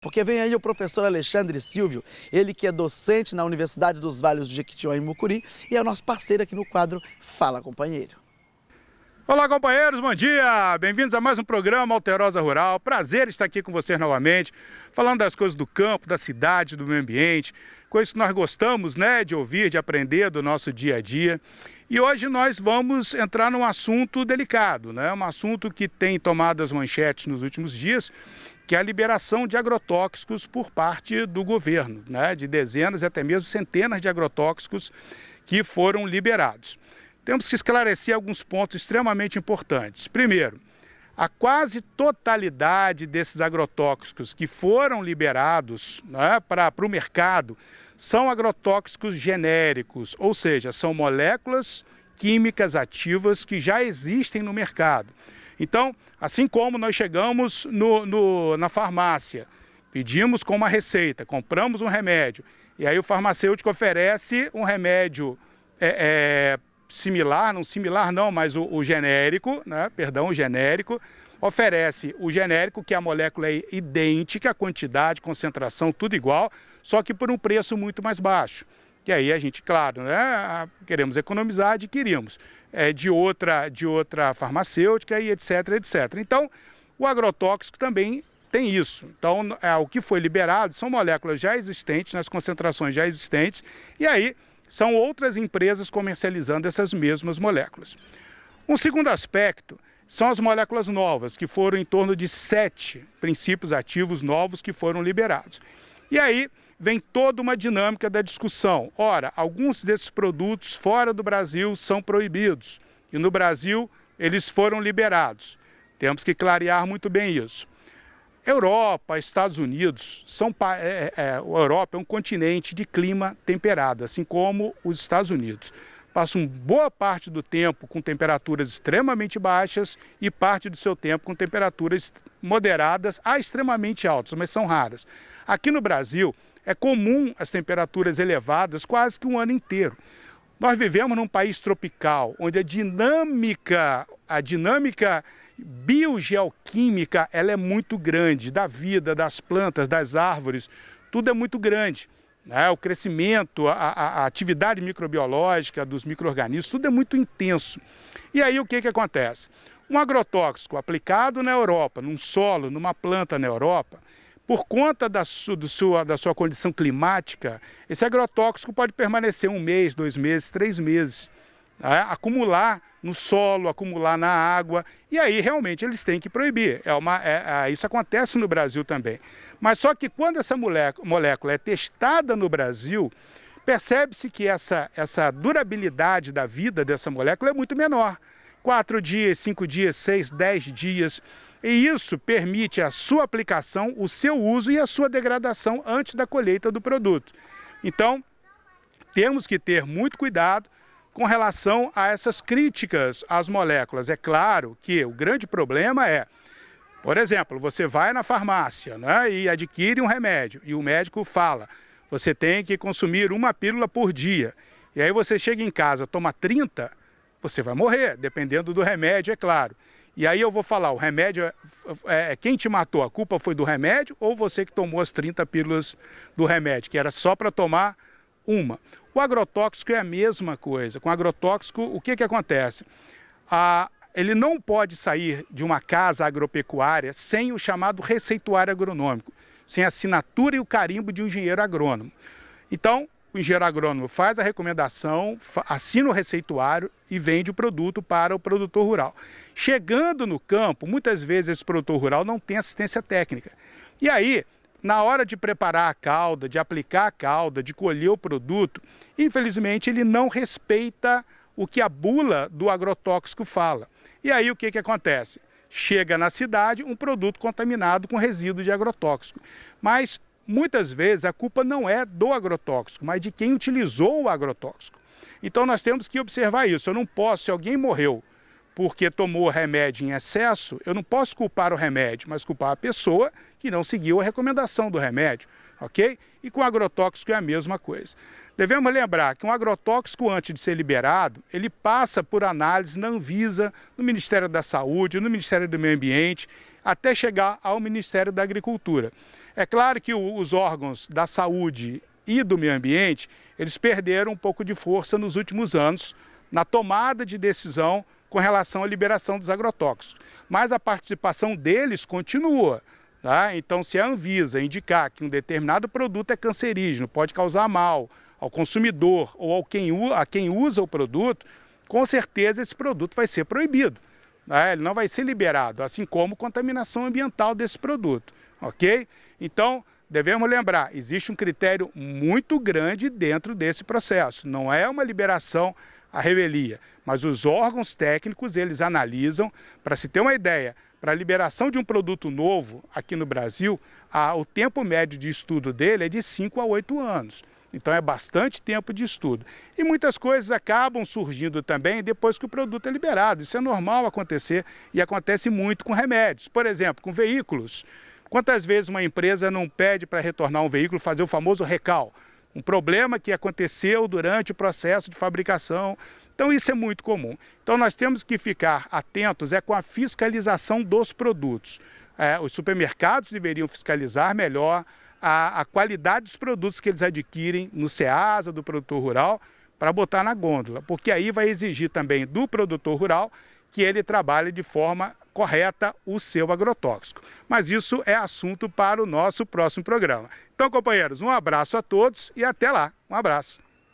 Porque vem aí o professor Alexandre Silvio, ele que é docente na Universidade dos Vales do Jequitinhonha em Mucuri e é o nosso parceiro aqui no quadro Fala Companheiro. Olá, companheiros, bom dia! Bem-vindos a mais um programa Alterosa Rural. Prazer estar aqui com vocês novamente, falando das coisas do campo, da cidade, do meio ambiente, coisas que nós gostamos, de ouvir, de aprender do nosso dia a dia. E hoje nós vamos entrar num assunto delicado, um assunto que tem tomado as manchetes nos últimos dias, que é a liberação de agrotóxicos por parte do governo, de dezenas e até mesmo centenas de agrotóxicos que foram liberados. Temos que esclarecer alguns pontos extremamente importantes. Primeiro, a quase totalidade desses agrotóxicos que foram liberados para o mercado são agrotóxicos genéricos, ou seja, são moléculas químicas ativas que já existem no mercado. Então, assim como nós chegamos na farmácia, pedimos com uma receita, compramos um remédio, e aí o farmacêutico oferece um remédio similar, não similar não, mas o genérico, o genérico, oferece o genérico, que a molécula é idêntica, a quantidade, concentração, tudo igual, só que por um preço muito mais baixo. E aí a gente, claro, queremos economizar, adquirimos de outra farmacêutica e etc, etc. Então, o agrotóxico também tem isso. Então, o que foi liberado são moléculas já existentes, nas concentrações já existentes, e aí são outras empresas comercializando essas mesmas moléculas. Um segundo aspecto são as moléculas novas, que foram em torno de 7 princípios ativos novos que foram liberados. E aí vem toda uma dinâmica da discussão. Ora, alguns desses produtos fora do Brasil são proibidos, e no Brasil eles foram liberados. Temos que clarear muito bem isso. Europa, Estados Unidos, a Europa é um continente de clima temperado, assim como os Estados Unidos. Passam boa parte do tempo com temperaturas extremamente baixas e parte do seu tempo com temperaturas moderadas a extremamente altas, mas são raras. Aqui no Brasil é comum as temperaturas elevadas quase que um ano inteiro. Nós vivemos num país tropical, onde a dinâmica biogeoquímica ela é muito grande, da vida, das plantas, das árvores, tudo é muito grande. O crescimento, a atividade microbiológica dos micro-organismos, tudo é muito intenso. E aí o que acontece? Um agrotóxico aplicado na Europa, num solo, numa planta na Europa, por conta da sua condição climática, esse agrotóxico pode permanecer 1 mês, 2 meses, 3 meses, acumular no solo, acumular na água, e aí realmente eles têm que proibir. Isso acontece no Brasil também. Mas só que quando essa molécula é testada no Brasil, percebe-se que essa durabilidade da vida dessa molécula é muito menor. 4 dias, 5 dias, 6, 10 dias. E isso permite a sua aplicação, o seu uso e a sua degradação antes da colheita do produto. Então, temos que ter muito cuidado com relação a essas críticas às moléculas. É claro que o grande problema é, por exemplo, você vai na farmácia e adquire um remédio e o médico fala, você tem que consumir 1 pílula por dia. E aí você chega em casa, toma 30, você vai morrer, dependendo do remédio, é claro. E aí eu vou falar, o remédio, quem te matou? A culpa foi do remédio ou você que tomou as 30 pílulas do remédio, que era só para tomar uma? O agrotóxico é a mesma coisa. Com o agrotóxico, o que acontece? Ele não pode sair de uma casa agropecuária sem o chamado receituário agronômico, sem a assinatura e o carimbo de um engenheiro agrônomo. Então, o engenheiro agrônomo faz a recomendação, assina o receituário e vende o produto para o produtor rural. Chegando no campo, muitas vezes esse produtor rural não tem assistência técnica. E aí, na hora de preparar a calda, de aplicar a calda, de colher o produto, infelizmente ele não respeita o que a bula do agrotóxico fala. E aí o que acontece? Chega na cidade um produto contaminado com resíduo de agrotóxico. Mas muitas vezes a culpa não é do agrotóxico, mas de quem utilizou o agrotóxico. Então nós temos que observar isso. Eu não posso, se alguém morreu porque tomou remédio em excesso, eu não posso culpar o remédio, mas culpar a pessoa que não seguiu a recomendação do remédio, ok? E com o agrotóxico é a mesma coisa. Devemos lembrar que um agrotóxico, antes de ser liberado, ele passa por análise na Anvisa, no Ministério da Saúde, no Ministério do Meio Ambiente, até chegar ao Ministério da Agricultura. É claro que os órgãos da saúde e do meio ambiente, eles perderam um pouco de força nos últimos anos na tomada de decisão com relação à liberação dos agrotóxicos. Mas a participação deles continua. Tá? Então, se a Anvisa indicar que um determinado produto é cancerígeno, pode causar mal ao consumidor ou a quem usa o produto, com certeza esse produto vai ser proibido. Tá? Ele não vai ser liberado, assim como contaminação ambiental desse produto. Ok? Então, devemos lembrar, existe um critério muito grande dentro desse processo. Não é uma liberação à revelia, mas os órgãos técnicos, eles analisam, para se ter uma ideia, para a liberação de um produto novo aqui no Brasil, o tempo médio de estudo dele é de 5 a 8 anos. Então é bastante tempo de estudo. E muitas coisas acabam surgindo também depois que o produto é liberado. Isso é normal acontecer e acontece muito com remédios. Por exemplo, com veículos. Quantas vezes uma empresa não pede para retornar um veículo, fazer o famoso recal? Um problema que aconteceu durante o processo de fabricação. Então isso é muito comum. Então nós temos que ficar atentos com a fiscalização dos produtos. Os supermercados deveriam fiscalizar melhor a qualidade dos produtos que eles adquirem no Ceasa, do produtor rural, para botar na gôndola. Porque aí vai exigir também do produtor rural que ele trabalhe de forma correta o seu agrotóxico. Mas isso é assunto para o nosso próximo programa. Então, companheiros, um abraço a todos e até lá. Um abraço.